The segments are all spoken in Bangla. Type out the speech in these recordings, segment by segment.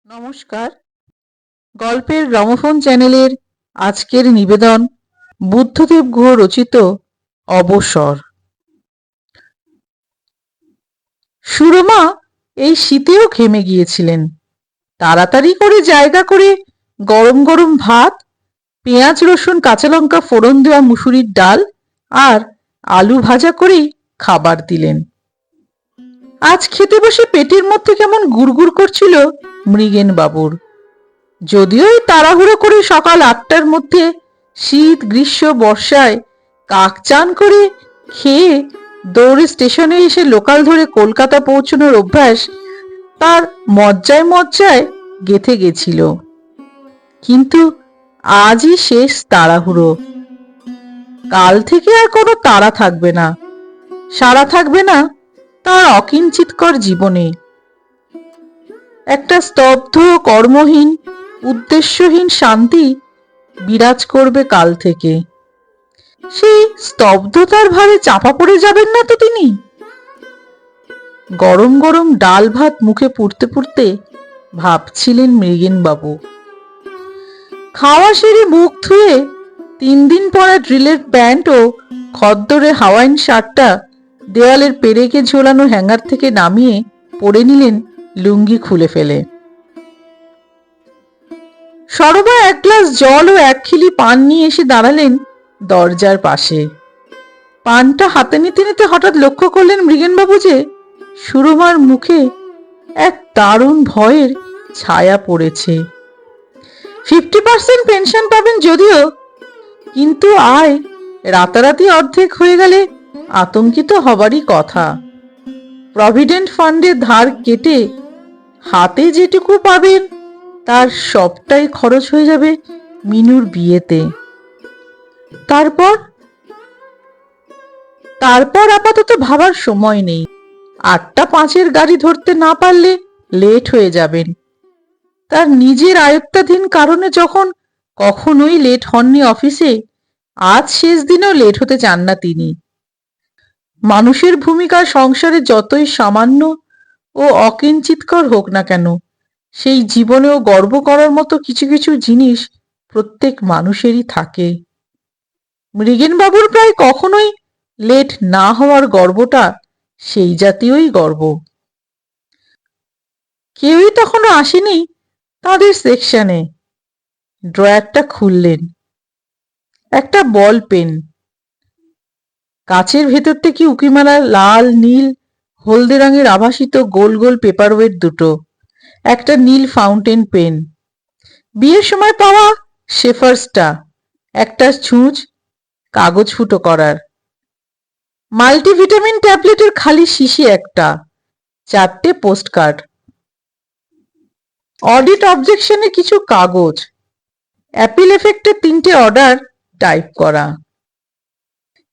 নমস্কার। গল্পের গ্রামোফোন চ্যানেলের আজকের নিবেদন বুদ্ধদেব গুহ রচিত অবসর। সুরমা এই শীতেও ঘেমে গিয়েছিলেন। তাড়াতাড়ি করে জায়গা করে গরম গরম ভাত, পেঁয়াজ রসুন কাঁচা লঙ্কা ফোড়ন দেওয়া মুসুরির ডাল আর আলু ভাজা করেই খাবার দিলেন। আজ খেতে বসে পেটের মধ্যে কেমন গুড়গুড় করছিল মৃগেন বাবুর। যদিও এই তাড়াহুড়ো করে সকাল 8টার মধ্যে শীত গ্রীষ্ম বর্ষায় কাক চান করে খেয়ে দৌড়ে স্টেশনে এসে লোকাল ধরে কলকাতা পৌঁছানোর অভ্যাস তার মজ্জায় মজ্জায় গেঁথে গেছিল, কিন্তু আজই শেষ তাড়াহুড়ো। কাল থেকে আর কোনো তাড়া থাকবে না, সাড়া থাকবে না তার অকিঞ্চিতকর জীবনে। একটা স্তব্ধ কর্মহীন উদ্দেশ্যহীন শান্তি বিরাজ করবে কাল থেকে। সেই স্তব্ধতার ভারে চাপা পড়ে যাবেন না তো তিনি? গরম গরম ডাল ভাত মুখে পুড়তে পুড়তে ভাবছিলেন মৃগেন বাবু। খাওয়া সেরে মুখ ধুয়ে 3 দিন পরা ড্রিলের প্যান্ট ও খদ্দরে হাওয়াইন শার্টটা দেওয়ালের পেরেকে ঝোলানো হ্যাঙ্গার থেকে নামিয়ে পরে নিলেন লুঙ্গি খুলে ফেলে। সরবা 1 গ্লাস জল ও 1 খিলি পান নিয়ে এসে দাঁড়ালেন দরজার পাশে। পানটা হাতে নিতে নিতে হঠাৎ লক্ষ্য করলেন মৃগেনবাবু যে সুরমার মুখে এক দারুণ ভয়ের ছায়া পড়েছে। 50% পেনশন পাবেন যদিও, কিন্তু আয় রাতারাতি অর্ধেক হয়ে গেলে আতঙ্কিত হবারই কথা। প্রভিডেন্ট ফান্ডের ধার কেটে হাতে যেটুকু পাবেন তার সবটাই খরচ হয়ে যাবে মিনুর বিয়েতে। তারপর আপাতত ভাবার সময় নেই। 8টা 5-এর গাড়ি ধরতে না পারলে লেট হয়ে যাবেন। তার নিজের আয়ত্তাধীন কারণে যখন কখনোই লেট হননি অফিসে, আজ শেষ দিনেও লেট হতে চান না তিনি। মানুষের ভূমিকা সংসারে যতই সামান্য ও অকিঞ্চিতকর হোক না কেন, সেই জীবনেও গর্ব করার মতো কিছু কিছু জিনিস প্রত্যেক মানুষেরই থাকে। মৃগেন বাবুর প্রায় কখনোই লেট না হওয়ার গর্বটা সেই জাতীয়ই গর্ব। কেউই তখনও আসেনি তাদের সেকশনে। ড্রয়ারটা খুললেন। একটা বল পেন, কাচের ভেতর থেকে উঁকিমালা লাল নীল হলদে রঙের আভাসিত গোল গোল পেপারওয়েট দুটো, একটা নীল ফাউন্টেন পেন, বিয়ের সময় পাওয়া শেফার্সটা, একটা ছুঁচ কাগজ ফুটো করার, মাল্টিভিটামিন ট্যাবলেটের খালি শিশি একটা, 4টে পোস্টকার্ড, অডিট অবজেকশনে কিছু কাগজ, অ্যাপিল এফেক্টের 3টে অর্ডার টাইপ করা।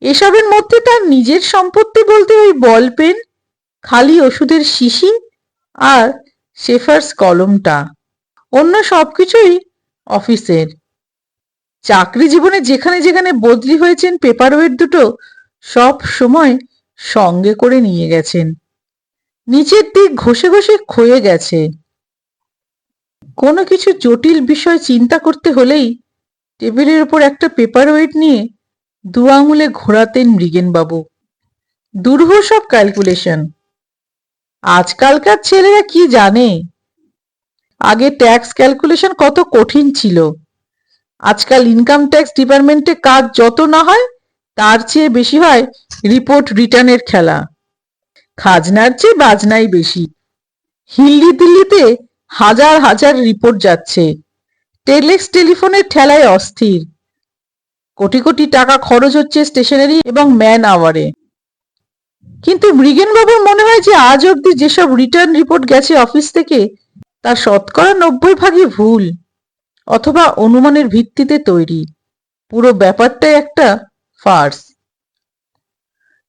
এসবের মধ্যে তার নিজের সম্পত্তি বলতে ওই বল পেন, খালি ওষুধের শিশি আর শেফার্স কলমটা। অন্য সবকিছুই অফিসের। চাকরি জীবনে যেখানে যেখানে বদলি হয়েছেন পেপারওয়েট দুটো সব সময় সঙ্গে করে নিয়ে গেছেন। নিচের দিক ঘষে ঘষে ক্ষয়ে গেছে। কোনো কিছু জটিল বিষয় চিন্তা করতে হলেই টেবিলের উপর একটা পেপারওয়েট নিয়ে 2 আঙুলে ঘোরাতেন মৃগেনবাবু। দুরূহ সব ক্যালকুলেশন। আজকালকার ছেলেরা কি জানে? আগে ট্যাক্স ক্যালকুলেশন কত কঠিন ছিল। আজকাল ইনকাম ট্যাক্স ডিপার্টমেন্টে কাজ যত না হয় তার চেয়ে বেশি হয় রিপোর্ট রিটার্নের খেলা। খাজনার চেয়ে বাজনাই বেশি। হিল্লি দিল্লিতে হাজার হাজার রিপোর্ট যাচ্ছে। টেলেক্স টেলিফোনের ঠেলায় অস্থির। কোটি কোটি টাকা খরচ হচ্ছে স্টেশনারি এবং ম্যান আওয়ারে। কিন্তু মৃগেনবাবুর মনে হয় যে আজ অব্দি যেসব রিটার্ন রিপোর্ট গেছে অফিস থেকে তার শতকরা 90 ভাগই ভুল অথবা অনুমানের ভিত্তিতে তৈরি। পুরো ব্যাপারটাই একটা ফার্স।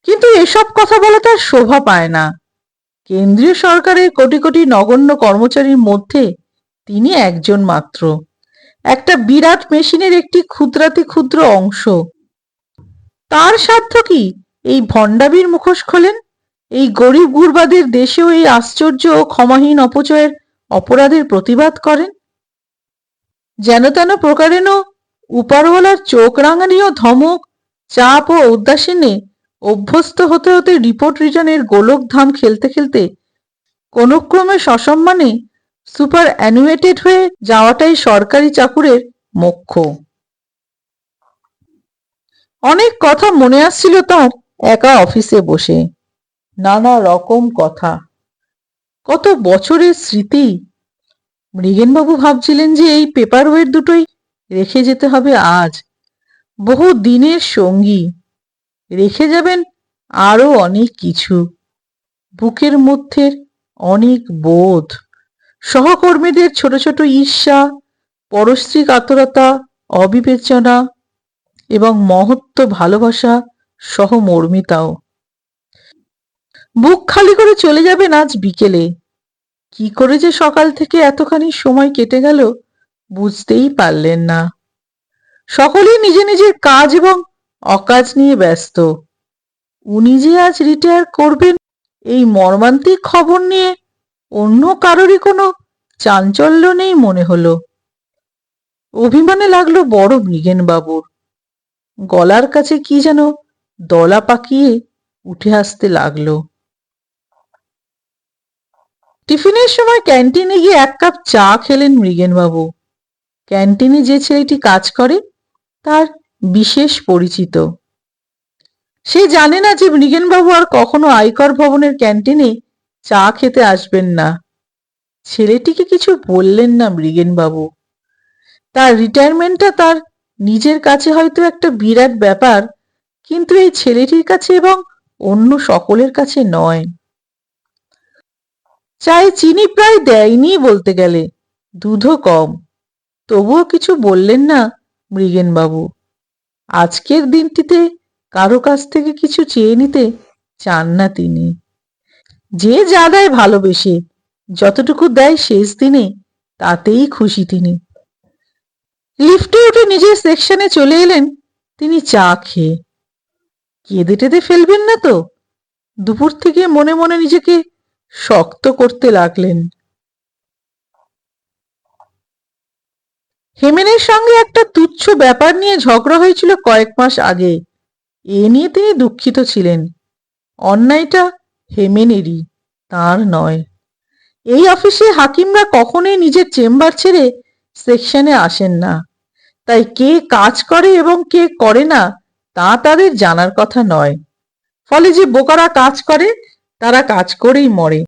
কিন্তু এসব কথা বলা তার শোভা পায় না। কেন্দ্রীয় সরকারের কোটি কোটি নগণ্য কর্মচারীর মধ্যে তিনি একজন মাত্র, একটা বিরাট মেশিনের একটি ক্ষুদ্রাতি ক্ষুদ্র অংশ। তার সাধ্য কি এই ভণ্ডামির মুখোশ খোলেন? এই গরিব গুরবাদের দেশেও এই আশ্চর্য ও ক্ষমাহীন অপচয়ের অপরাধের প্রতিবাদ করেন। যেন তেন প্রকারেণ উপরওয়ালার চোখ রাঙানি ও ধমক, চাপ ও উদাসীনে অভ্যস্ত হতে হতে রিপোর্ট রিটার্নের গোলকধাম খেলতে খেলতে কোনো ক্রমে সসম্মানে সুপার অ্যানুয়েটেড হয়ে যাওয়াটাই সরকারি চাকুরের মোক্ষ। অনেক কথা মনে আসছিল তার একা অফিসে বসে, নানা রকম কথা, কত বছরের স্মৃতি। মৃগেনবাবু ভাবছিলেন যে এই পেপার ওয়েট দুটোই রেখে যেতে হবে আজ, বহু দিনের সঙ্গী। রেখে যাবেন আরো অনেক কিছু, বুকের মধ্যে অনেক বোধ, সহকর্মীদের ছোট ছোট ঈর্ষা, পরশ্রী কাতরতা, অবিবেচনা এবং মহত্ব ভালোবাসা সহমর্মিতাও। বুক খালি করে চলে যাবেন আজ বিকেলে। কি করে যে সকাল থেকে এতখানি সময় কেটে গেল বুঝতেই পারলেন না। সকলেই নিজে নিজের কাজ এবং অকাজ নিয়ে ব্যস্ত। উনি যে আজ রিটায়ার করবেন এই মর্মান্তিক খবর নিয়ে অন্য কারোরই কোনো চাঞ্চল্য নেই মনে হলো। অভিমানে লাগলো বড় মৃগেনবাবুর। গলার কাছে কি যেন দলা পাকিয়ে উঠে আসতে লাগলো। টিফিনের সময় ক্যান্টিনে গিয়ে এক কাপ চা খেলেন মৃগেনবাবু। ক্যান্টিনে যে ছেলেটি কাজ করে তার বিশেষ পরিচিত। সে জানে না যে মৃগেনবাবু আর কখনো আয়কর ভবনের ক্যান্টিনে চা খেতে আসবেন না। ছেলেটিকে কিছু বললেন না মৃগেনবাবু। তার রিটায়ারমেন্টটা তার নিজের কাছে হয়তো একটা বিরাট ব্যাপার, কিন্তু এই ছেলেটির কাছে এবং অন্য সকলের কাছে নয়। চায়ে চিনি প্রায় দেয়নি বলতে গেলে, দুধও কম। তবুও কিছু বললেন না মৃগেনবাবু। আজকের দিনটিতে কারো কাছ থেকে কিছু চেয়ে নিতে চান না তিনি। যে যা দেয় ভালোবেসে, যতটুকু দেয় শেষ দিনে তাতেই খুশি তিনি। লিফটে উঠে নিজের সেকশনে চলে এলেন তিনি চা খেয়ে। কেঁদে টেদে ফেলবেন না তো? দুপুর থেকে মনে মনে নিজেকে শক্ত করতে লাগলেন। হেমেনের সঙ্গে একটা তুচ্ছ ব্যাপার নিয়ে ঝগড়া হয়েছিল কয়েক মাস আগে। এ নিয়ে তিনি দুঃখিত ছিলেন। অন্যায়টা হেমেনেরই, তার নয়। এই অফিসে হাকিমরা কখনোই নিজের চেম্বার ছেড়ে সেকশনে আসেন না, তাই কে কাজ করে এবং কে করে না তা তাদের জানার কথা নয়। ফলে যে বোকারা কাজ করে তারা কাজ করেই মরে,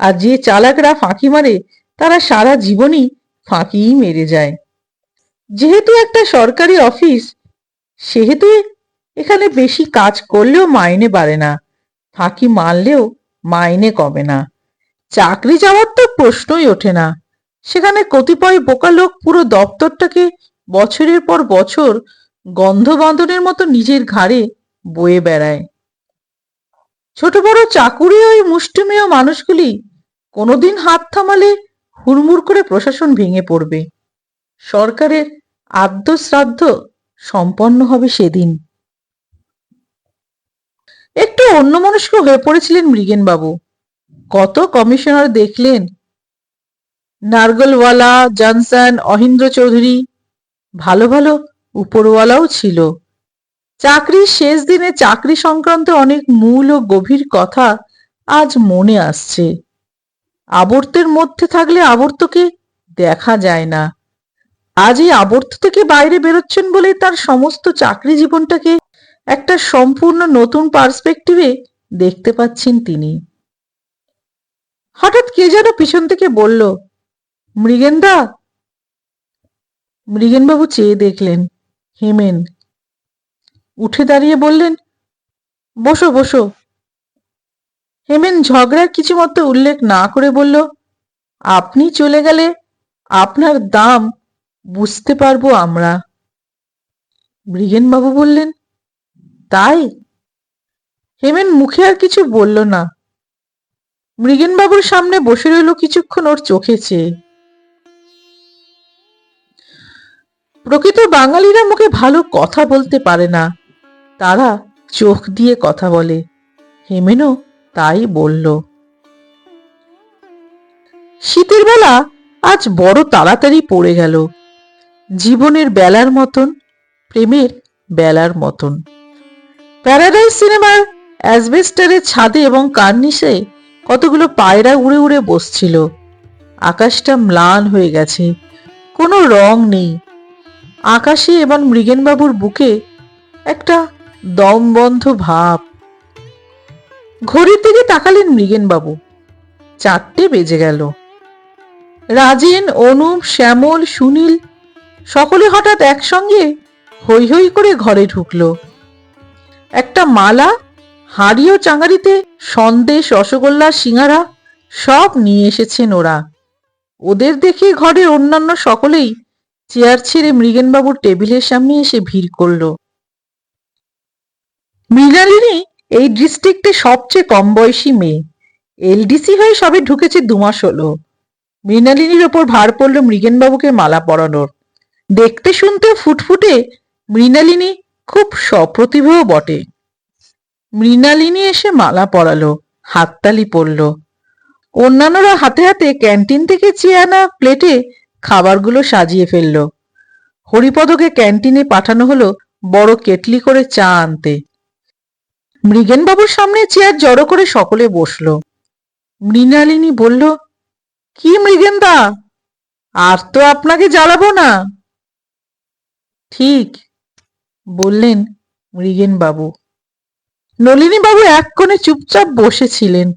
আর যে চালাকরা ফাঁকি মারে তারা সারা জীবনই ফাঁকিই মেরে যায়। যেহেতু একটা সরকারি অফিস, সেহেতু এখানে বেশি কাজ করলেও মাইনে বাড়ে না, ফাঁকি মারলেও মাইনে কমে না। চাকরি যাওয়ার তো প্রশ্নই ওঠে না। সেখানে কতিপয় বোকা লোক পুরো দপ্তরটাকে বছরের পর বছর গন্ধবাঁধনের মতো নিজের ঘাড়ে বয়ে বেড়ায়। ছোট বড় চাকুরি ওই মুষ্টিমেয় মানুষগুলি কোনোদিন হাত থামালে হুড়মুড় করে প্রশাসন ভেঙে পড়বে। সরকারের আদ্য শ্রাদ্ধ সম্পন্ন হবে সেদিন। একটু অন্যমনস্ক হয়ে পড়েছিলেন মৃগেনবাবু। কত কমিশনার দেখলেন, নারগলওয়ালা, জনসন, অহিন্দ্র চৌধুরী, ভালো ভালো উপরওয়ালাও ছিল। চাকরির শেষ দিনে চাকরি সংক্রান্ত অনেক মূল ও গভীর কথা আজ মনে আসছে। আবর্তের মধ্যে থাকলে আবর্তকে দেখা যায় না। আজ এই আবর্ত থেকে বাইরে বেরোচ্ছেন বলেই তার সমস্ত চাকরি জীবনটাকে একটা সম্পূর্ণ নতুন পার্সপেক্টিভে দেখতে পাচ্ছেন তিনি। হঠাৎ কে যেন পিছন থেকে বলল, মৃগেনদা। মৃগেনবাবু চেয়ে দেখলেন হেমেন। উঠে দাঁড়িয়ে বললেন, বসো বসো। হেমেন ঝগড়ার কিছু মতো উল্লেখ না করে বলল, আপনি চলে গেলে আপনার দাম বুঝতে পারবো আমরা। মৃগেনবাবু বললেন, তাই? হেমেন মুখে আর কিছু বলল না। মৃগেনবাবুর সামনে বসে রইল কিছুক্ষণ ওর চোখে চেয়ে। প্রকৃত বাঙালিরা মুখে ভালো কথা বলতে পারে না, তারা চোখ দিয়ে কথা বলে। হেমেনও তাই বলল। শীতের বেলা আজ বড় তাড়াতাড়ি পড়ে গেল, জীবনের বেলার মতন, প্রেমের বেলার মতন। প্যারাডাইস সিনেমার অ্যাসবেস্টারের ছাদে এবং কার্নিশে কতগুলো পায়রা উড়ে উড়ে বসছিল। আকাশটা ম্লান হয়ে গেছে, কোনো রং নেই। আকাশে এবং মৃগেনবাবুর বুকে একটা দমবন্ধ ভাব। ঘড়ির দিকে তাকালেন মৃগেনবাবু, 4টে বেজে গেল। রাজেন, অনুপ, শ্যামল, সুনীল সকলে হঠাৎ একসঙ্গে হৈ হৈ করে ঘরে ঢুকলো। একটা মালা, হাঁড়ি ও চাঙারিতে সন্দেশ, রসগোল্লা, সিঙ্গারা সব নিয়ে এসেছেন ওরা। ওদের দেখে ঘরের অন্যান্য সকলেই চেয়ার ছেড়ে মৃগেনবাবুর টেবিলের সামনে এসে ভিড় করল। মৃণালিনী এই ডিস্ট্রিক্টে সবচেয়ে কম বয়সী মেয়ে, এলডিসি হয়ে সবে ঢুকেছে 2 মাস হলো। মৃণালিনীর ওপর ভার পড়ল মৃগেনবাবুকে মালা পরানোর। দেখতে শুনতে ফুটফুটে মৃণালিনী খুব সপ্রতিভও বটে। মৃণালিনী এসে মালা পরালো, হাততালি পড়ল। অন্যান্যরা হাতে হাতে ক্যান্টিন থেকে চেয়ে আনা প্লেটে খাবারগুলো সাজিয়ে ফেলল। হরিপদকে ক্যান্টিনে পাঠানো হলো বড় কেটলি করে চা আনতে। মৃগেনবাবুর সামনে চেয়ার জড়ো করে সকলে বসল। মৃণালিনী বলল, কি মৃগেনদা, আর তো আপনাকে জ্বালাবো না। ঠিক, বললেন মৃগেনবাবু। নলিনীবাবু এক কোণে চুপচাপ বসেছিলেন।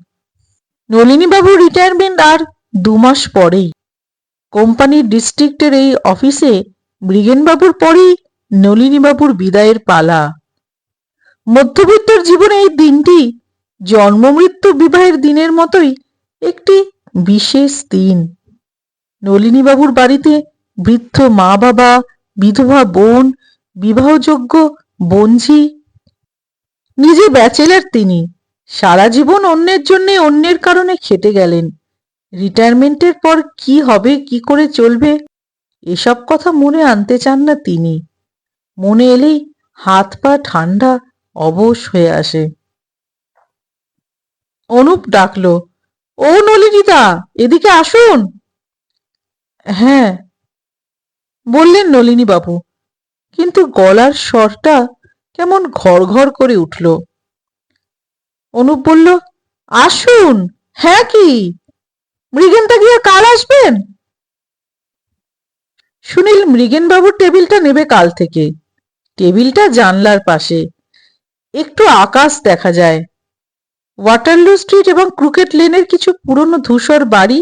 নলিনীবাবুর রিটায়ারমেন্ট আর 2 মাস পরেই। কোম্পানির ডিস্ট্রিক্টের এই অফিসে মৃগেনবাবুর পরেই নলিনীবাবুর বিদায়ের পালা। মধ্যবিত্তর জীবনে এই দিনটি জন্ম মৃত্যু বিবাহের দিনের মতোই একটি বিশেষ দিন। নলিনীবাবুর বাড়িতে বৃদ্ধ মা বাবা, বিধবা বোন, বিবাহযোগ্য বোনঝি। নিজে ব্যাচেলার তিনি, সারা জীবন অন্যের জন্যে অন্যের কারণে খেটে গেলেন। রিটায়ারমেন্টের পর কি হবে, কি করে চলবে, এসব কথা মনে আনতে চান না তিনি। মনে এলেই হাত পা ঠান্ডা অবশ হয়ে আসে। অনুপ ডাকলো, ও নলিনীদা, এদিকে আসুন। হ্যাঁ, বললেন নলিনীবাবু, কিন্তু গলার স্বরটা কেমন ঘর ঘর করে উঠল। অনুপ বলল, আসুন। হ্যাঁ কি, মৃগেনদা গিয়ে কাল আসবেন? সুনীল মৃগেনবাবুর টেবিলটা নেবে কাল থেকে। টেবিলটা জানলার পাশে, একটু আকাশ দেখা যায়। ওয়াটারলু স্ট্রিট এবং ক্রুকেট লেনের কিছু পুরনো ধূসর বাড়ি,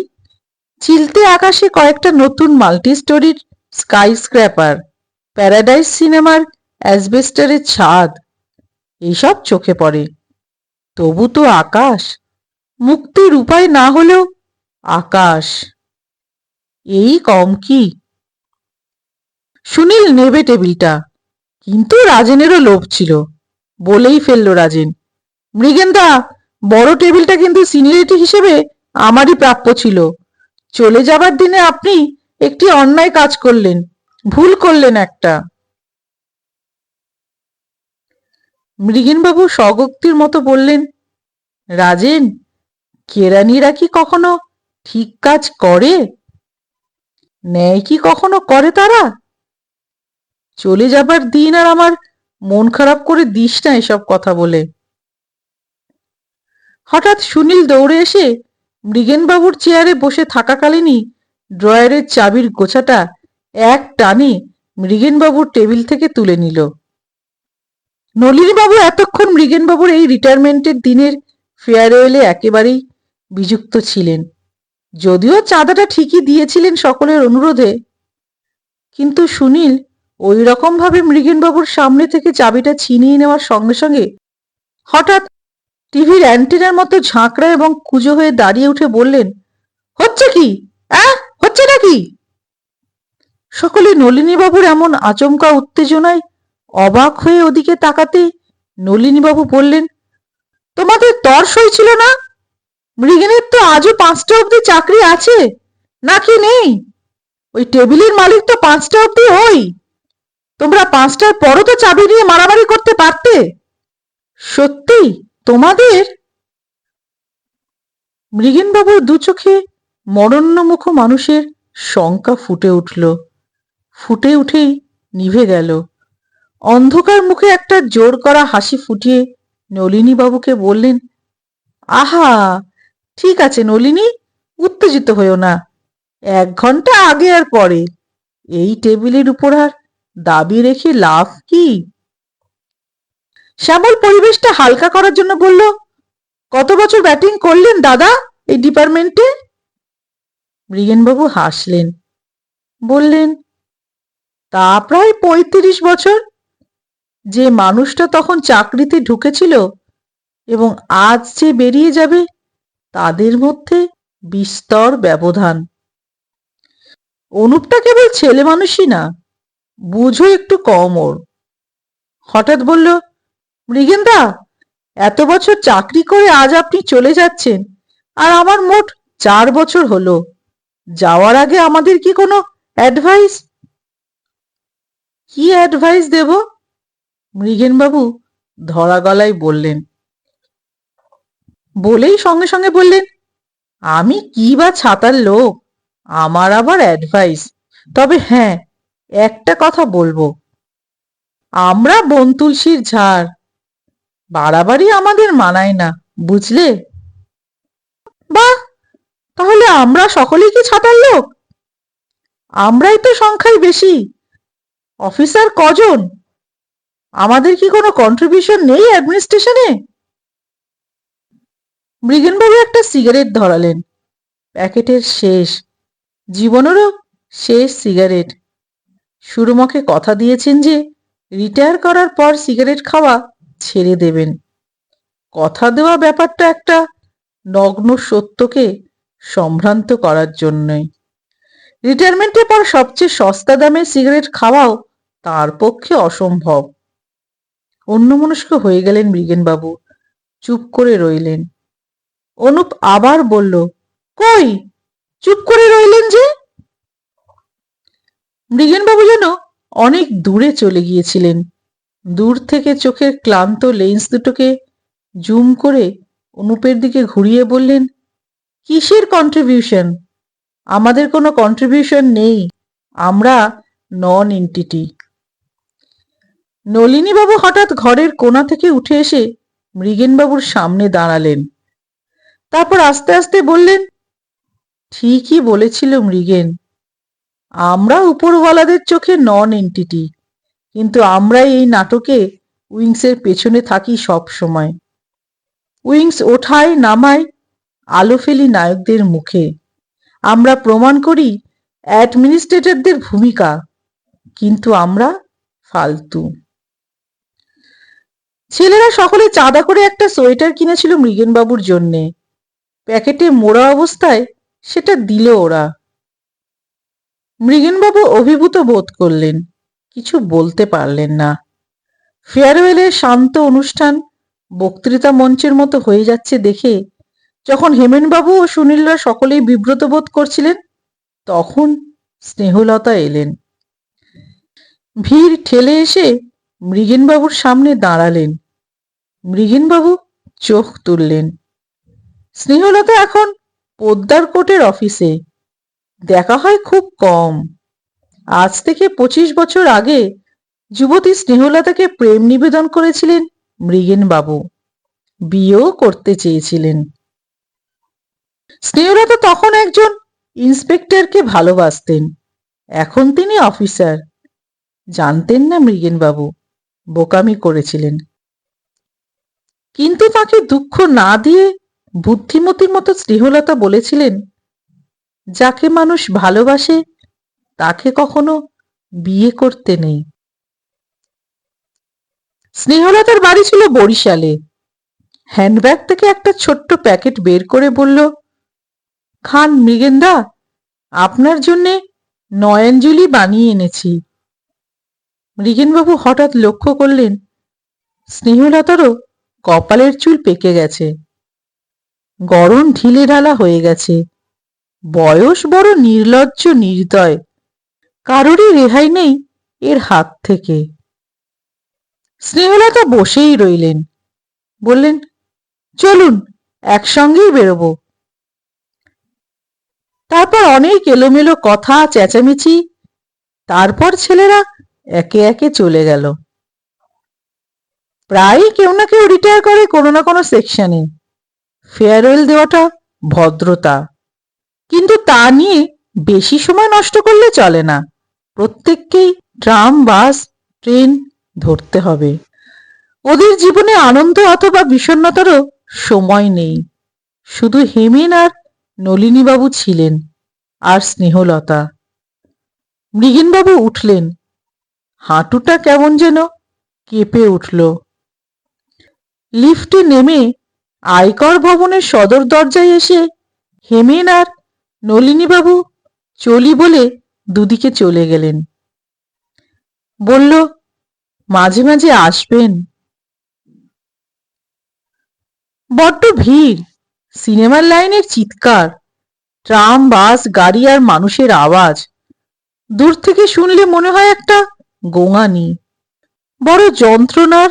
চিলতে আকাশে কয়েকটা নতুন মাল্টি স্টোরির স্কাই স্ক্র্যাপার, প্যারাডাইস সিনেমার অ্যাসবেস্টারের ছাদ, এইসব চোখে পড়ে। তবু তো আকাশ, মুক্তির উপায় না হলেও আকাশ, এই কম কি? সুনীল নেবে টেবিলটা, কিন্তু রাজেনেরও লোভ ছিল। বলেই ফেলল রাজেন, মৃগেনদা, বড় টেবিলটা কিন্তু সিনিয়রিটি হিসেবে আমারই প্রাপ্য ছিল। চলে যাবার দিনে আপনি একটি অন্যায় কাজ করলেন, ভুল করলেন একটা। মৃগেনবাবু স্বগক্তির মতো বললেন, রাজেন, কেরানিরা কি কখনো ঠিক কাজ করে? ন্যায় কি কখনো করে তারা? চলে যাবার দিন আর আমার মন খারাপ করে দিস না এসব কথা বলে। হঠাৎ সুনীল দৌড়ে এসে মৃগেনবাবুর চেয়ারে বসে থাকাকালীনই ড্রয়ারের চাবির গোছাটা এক টানে মৃগেনবাবুর টেবিল থেকে তুলে নিল। নলিনীবাবু এতক্ষণ মৃগেনবাবুর এই রিটায়ারমেন্টের দিনের ফেয়ারওয়েলে একেবারেই বিযুক্ত ছিলেন। যদিও চাঁদাটা ঠিকই দিয়েছিলেন সকলের অনুরোধে, কিন্তু সুনীল ওই রকম ভাবে মৃগেনবাবুর সামনে থেকে চাবিটা ছিনিয়ে নেওয়ার সঙ্গে সঙ্গে হঠাৎ টিভির অ্যান্টেনার মতো ঝাঁকড়া এবং কুঁজো হয়ে দাঁড়িয়ে উঠে বললেন, হচ্ছে কি? হচ্ছে নাকি? সকলে নলিনীবাবুর এমন আচমকা উত্তেজনায় অবাক হয়ে ওদিকে তাকাতে নলিনীবাবু বললেন, তোমাদের তর সইছিল না? মৃগেনের তো আজও 5টা অবধি চাকরি আছে, নাকি নেই? ওই টেবিলের মালিক তো 5টা অবধি ওই। তোমরা 5টার পরও তো চাবি নিয়ে মারামারি করতে পারতে। সত্যি তোমাদের? মৃগেনবাবুর দু চোখে মরণ্যমুখ মানুষের শঙ্কা ফুটে উঠল, ফুটে উঠেই নিভে গেল। অন্ধকার মুখে একটা জোর করা হাসি ফুটিয়ে নলিনীবাবুকে বললেন, আহা, ঠিক আছে নলিনী, উত্তেজিত হইও না। 1 ঘন্টা আগে আর পরে এই টেবিলের উপর আর দাবি রেখে লাভ কি? শ্যামল পরিবেশটা হালকা করার জন্য বলল, কত বছর ব্যাটিং করলেন দাদা এই ডিপার্টমেন্টে? মৃগেনবাবু হাসলেন, বললেন, তা প্রায় 35 বছর। যে মানুষটা তখন চাকরিতে ঢুকেছিল এবং আজ যে বেরিয়ে যাবে, তাদের মধ্যে বিস্তর ব্যবধান। অনুপটা কেবল ছেলে মানুষই না, বুঝো একটু কম ওর। হঠাৎ বলল, মৃগেনদা, এত বছর চাকরি করে আজ আপনি চলে যাচ্ছেন, আর আমার মোট 4 বছর হলো। যাওয়ার আগে আমাদের কি কোনো অ্যাডভাইস? কি অ্যাডভাইস দেব? মৃগেনবাবু ধরা গলায় বললেন। বলেই সঙ্গে সঙ্গে বললেন, আমি কি বা ছাতার লোক, আমার আবার অ্যাডভাইস? তবে হ্যাঁ, একটা কথা বলবো, আমরা বনতুলসীর ঝাড়, বাড়াবাড়ি আমাদের মানায় না, বুঝলে? বাহ, তাহলে আমরা সকলেই কি ছাতার লোক? আমরাই তো সংখ্যায় বেশি। অফিসার কজন? আমাদের কি কোনো কন্ট্রিবিউশন নেই অ্যাডমিনিস্ট্রেশনে? মৃগেনবাবু একটা সিগারেট ধরালেন, প্যাকেটের শেষ, জীবনেরও শেষ সিগারেট। সুরমাকে কথা দিয়েছেন যে রিটায়ার করার পর সিগারেট খাওয়া ছেড়ে দেবেন। কথা দেওয়া ব্যাপারটা একটা নগ্ন সত্যকে সম্ভ্রান্ত করার জন্যই। রিটায়ারমেন্টের পর সবচেয়ে সস্তা দামের সিগারেট খাওয়াও তার পক্ষে অসম্ভব। অন্যমনস্ক হয়ে গেলেন মৃগেনবাবু, চুপ করে রইলেন। অনুপ আবার বলল, কই, চুপ করে রইলেন যে? মৃগেনবাবু যেন অনেক দূরে চলে গিয়েছিলেন। দূর থেকে চোখের ক্লান্ত লেন্স দুটোকে জুম করে অনুপের দিকে ঘুরিয়ে বললেন, কিসের কন্ট্রিবিউশন? আমাদের কোনো কন্ট্রিবিউশন নেই, আমরা নন এন্টিটি। নলিনীবাবু হঠাৎ ঘরের কোণা থেকে উঠে এসে মৃগেনবাবুর সামনে দাঁড়ালেন। তারপর আস্তে আস্তে বললেন, ঠিকই বলেছিল মৃগেন, আমরা উপরওয়ালাদের চোখে নন এন্টিটি, কিন্তু আমরাই এই নাটকে উইংসের পেছনে থাকি সব সময়। উইংস ওঠায় নামায় আলো ফেলি নায়কদের মুখে। আমরা প্রমাণ করি অ্যাডমিনিস্ট্রেটরদের ভূমিকা, কিন্তু আমরা ফালতু। ছেলেরা সকলে চাঁদা করে একটা সোয়েটার কিনেছিল মৃগেনবাবুর জন্যে। প্যাকেটে মোড়া অবস্থায় সেটা দিল ওরা। মৃগেনবাবু অভিভূত বোধ করলেন, কিছু বলতে পারলেন না। ফেয়ারওয়েলের শান্ত অনুষ্ঠান বক্তৃতা মঞ্চের মতো হয়ে যাচ্ছে দেখে যখন হেমেনবাবু ও সুনীলরা সকলেই বিব্রত বোধ করছিলেন, তখন স্নেহলতা এলেন। ভিড় ঠেলে এসে মৃগেনবাবুর সামনে দাঁড়ালেন। মৃগেনবাবু চোখ তুললেন। স্নেহলতা এখন পোদ্দার কোর্টের অফিসে, দেখা হয় খুব কম। আজ থেকে 25 বছর আগে যুবতী স্নেহলতাকে প্রেম নিবেদন করেছিলেন মৃগেনবাবু, বিয়েও করতে চেয়েছিলেন। স্নেহলতা তখন একজন ইন্সপেক্টরকে ভালোবাসতেন, এখন তিনি অফিসার। জানতেন না মৃগেনবাবু, বোকামি করেছিলেন। কিন্তু তাকে দুঃখ না দিয়ে বুদ্ধিমতীর মতো স্নেহলতা বলেছিলেন, যাকে মানুষ ভালোবাসে তাকে কখনো বিয়ে করতে নেই। স্নেহলতার বাড়ি ছিল বরিশালে। হ্যান্ডব্যাগ থেকে একটা ছোট্ট প্যাকেট বের করে বলল, খান মৃগেনদা, আপনার জন্যে নয়নজুলি বানিয়ে এনেছি। মৃগেনবাবু হঠাৎ লক্ষ্য করলেন স্নেহলতারও কপালের চুল পেকে গেছে, গড়ন ঢিলে ঢালা হয়ে গেছে। বয়স বড় নির্লজ্জ নির্দয়, কারোরই রেহাই নেই এর হাত থেকে। স্নেহলতা বসেই রইলেন, বললেন, চলুন একসঙ্গেই বেরোবো। তারপর অনেক এলোমেলো কথা, চেঁচামেচি। তারপর ছেলেরা একে একে চলে গেল। প্রায়ই কেউ না কেউ রিটায়ার করে কোনো না কোনো সেকশনে। ফেয়ারওয়েল দেওয়াটা ভদ্রতা, কিন্তু তা নিয়ে বেশি সময় নষ্ট করলে চলে না। প্রত্যেককেই ট্রাম, বাস, ট্রেন ধরতে হবে। ওদের জীবনে আনন্দ অথবা বিষণ্ণতারও সময় নেই। শুধু হেমেন আর নলিনীবাবু ছিলেন, আর স্নেহলতা। মৃগেনবাবু উঠলেন। হাঁটুটা কেমন যেন কেঁপে উঠল। লিফটে নেমে আয়কর ভবনের সদর দরজায় এসে হেমেন আর নলিনীবাবু চলি বলে দুদিকে চলে গেলেন। বলল, মাঝে মাঝে আসবেন। বড্ড ভিড়, সিনেমার লাইনের চিৎকার, ট্রাম, বাস, গাড়ি আর মানুষের আওয়াজ। দূর থেকে শুনলে মনে হয় একটা গোঙানি, বড় যন্ত্রণার,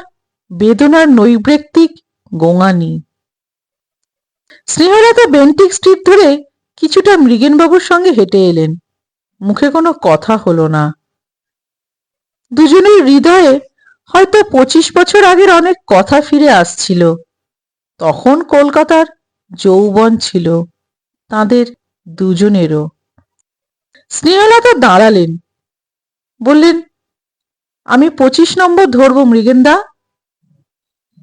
বেদনার নৈর্ব্যক্তিক গোঙানি। স্নেহলতা বেন্টিক স্ট্রিট ধরে কিছুটা মৃগেনবাবুর সঙ্গে হেঁটে এলেন। মুখে কোনো কথা হলো না। দুজনের হৃদয়ে হয়তো 25 বছর আগের অনেক কথা ফিরে আসছিল। তখন কলকাতার যৌবন ছিল তাদের দুজনেরও। স্নেহলতা দাঁড়ালেন, বললেন, আমি 25 নম্বর ধরবো মৃগেনদা।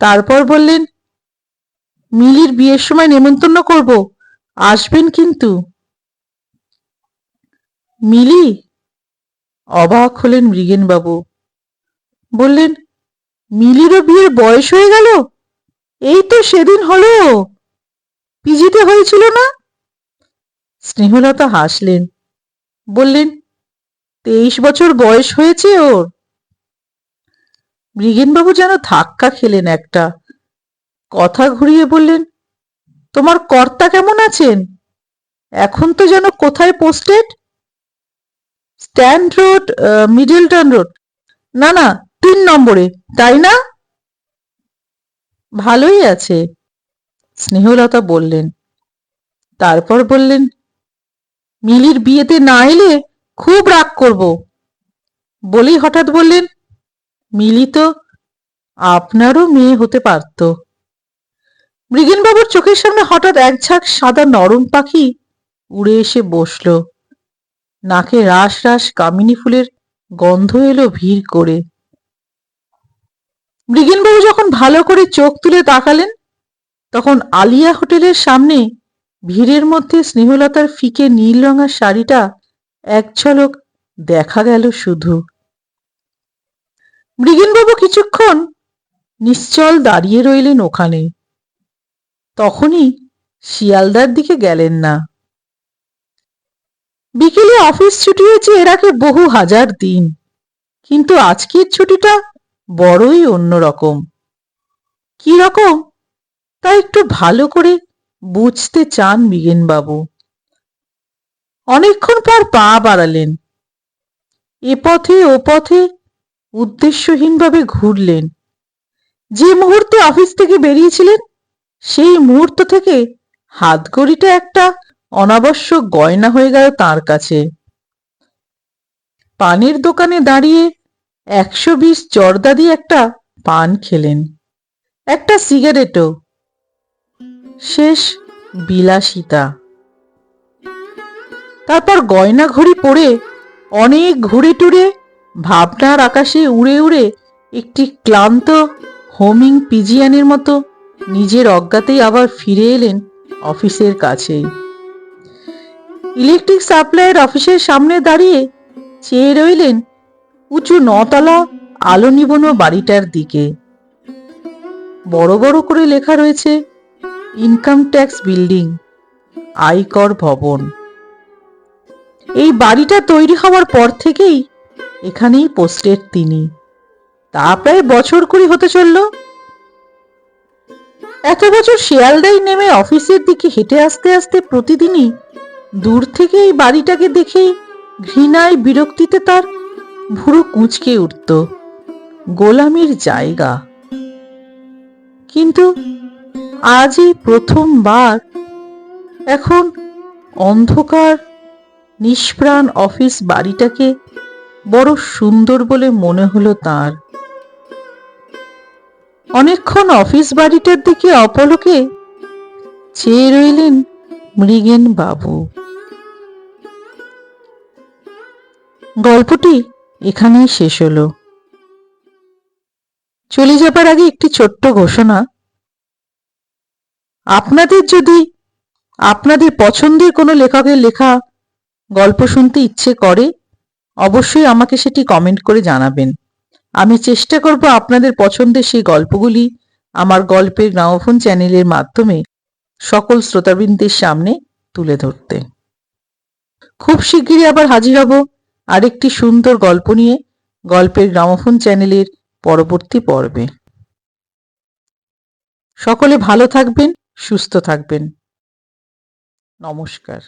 তারপর বললেন, মিলির বিয়ের সময় নেমন্তন্ন করব, আসবেন কিন্তু। মিলি? অবাক হলেন মৃগেনবাবু। বললেন, মিলিরও বিয়ের বয়স হয়ে গেল? এই তো সেদিন হলো, পিজিতে হয়েছিল না? স্নেহলতা হাসলেন, বললেন, 23 বছর বয়স হয়েছে ওর। মৃগেনবাবু যেন ধাক্কা খেলেন একটা। কথা ঘুরিয়ে বললেন, তোমার কর্তা কেমন আছেন? এখন তো যেন কোথায় posted? Stand road, Middleton road. না না, 3 নম্বরে, তাই না? ভালোই আছে, স্নেহলতা বললেন। তারপর বললেন, মিলির বিয়েতে না এলে খুব রাগ করব। বলেই হঠাৎ বললেন, মিলি তো আপনারও মেয়ে হতে পারত। মৃগেনবাবুর চোখের সামনে হঠাৎ এক ঝাঁক সাদা নরম পাখি উড়ে এসে বসল। নাকে রাস রাস কামিনী ফুলের গন্ধ এলো ভিড় করে। মৃগেনবাবু যখন ভালো করে চোখ তুলে তাকালেন, তখন আলিয়া হোটেলের সামনে ভিড়ের মধ্যে স্নেহলতার ফিকে নীল রঙা শাড়িটা এক ঝলক দেখা গেল শুধু। মৃগেনবাবু কিছুক্ষণ নিশ্চল দাঁড়িয়ে রইলেন ওখানে। তখনই শিয়ালদার দিকে গেলেন না। বিকেলে অফিস ছুটি হয়েছে এর আগে বহু হাজার দিন, কিন্তু আজকের ছুটিটা বড়ই অন্যরকম। কি রকম তা একটু ভালো করে বুঝতে চান মৃগেনবাবু। অনেকক্ষণ পর পা বাড়ালেন। এ পথে ও পথে উদ্দেশ্যহীনভাবে ঘুরলেন। যে মুহূর্তে অফিস থেকে বেরিয়েছিলেন সেই মুহূর্ত থেকে হাতঘড়িটা একটা অনাবশ্যক গয়না হয়ে গেল তাঁর কাছে। পানের দোকানে দাঁড়িয়ে 120 জর্দা দিয়ে একটা পান খেলেন, একটা সিগারেটও। শেষ বিলাসিতা। তারপর গয়না ঘড়ি পরে অনেক ঘুরে টুরে ভাবনার আকাশে উড়ে উড়ে একটি ক্লান্ত হোমিং পিজিয়ানের মতো নিজের অজ্ঞাতেই আবার ফিরে এলেন অফিসের কাছেই। ইলেকট্রিক সাপ্লাইয়ের অফিসের সামনে দাঁড়িয়ে চেয়ে রইলেন উঁচু 9 তলা আলো নিবনো বাড়িটার দিকে। বড় বড় করে লেখা রয়েছে ইনকাম ট্যাক্স বিল্ডিং, আয়কর ভবন। এই বাড়িটা তৈরি হওয়ার পর থেকেই এখানেই পোস্টেড তিনি। তা প্রায় বছর 20 হতে চলল। এত বছর শিয়ালদায় নেমে অফিসের দিকে হেঁটে আসতে আসতে প্রতিদিনই দূর থেকে এই বাড়িটাকে দেখেই ঘৃণায় বিরক্তিতে তার ভুরু কুঁচকে উঠত। গোলামির জায়গা। কিন্তু আজই প্রথমবার এখন অন্ধকার নিষ্প্রাণ অফিস বাড়িটাকে বড় সুন্দর বলে মনে হলো তার। অনেকক্ষণ অফিস বাড়িটার দিকে অপলকে চেয়ে রইলেন মৃগেন বাবু। গল্পটি এখানেই শেষ হলো। চলে যাবার আগে একটি ছোট্ট ঘোষণা, আপনাদের যদি আপনাদের পছন্দের কোনো লেখকের লেখা গল্প শুনতে ইচ্ছে করে অবশ্যই আমাকে সেটি কমেন্ট করে জানাবেন। আমি চেষ্টা করব আপনাদের পছন্দের সেই গল্পগুলি আমার গল্পের গ্রামোফোন চ্যানেলের মাধ্যমে সকল শ্রোতাবৃন্দের সামনে তুলে ধরতে। খুব শিগগিরই আবার হাজির হব আরেকটি সুন্দর গল্প নিয়ে গল্পের গ্রামোফোন চ্যানেলের পরবর্তী পর্বে। সকলে ভালো থাকবেন, সুস্থ থাকবেন। নমস্কার।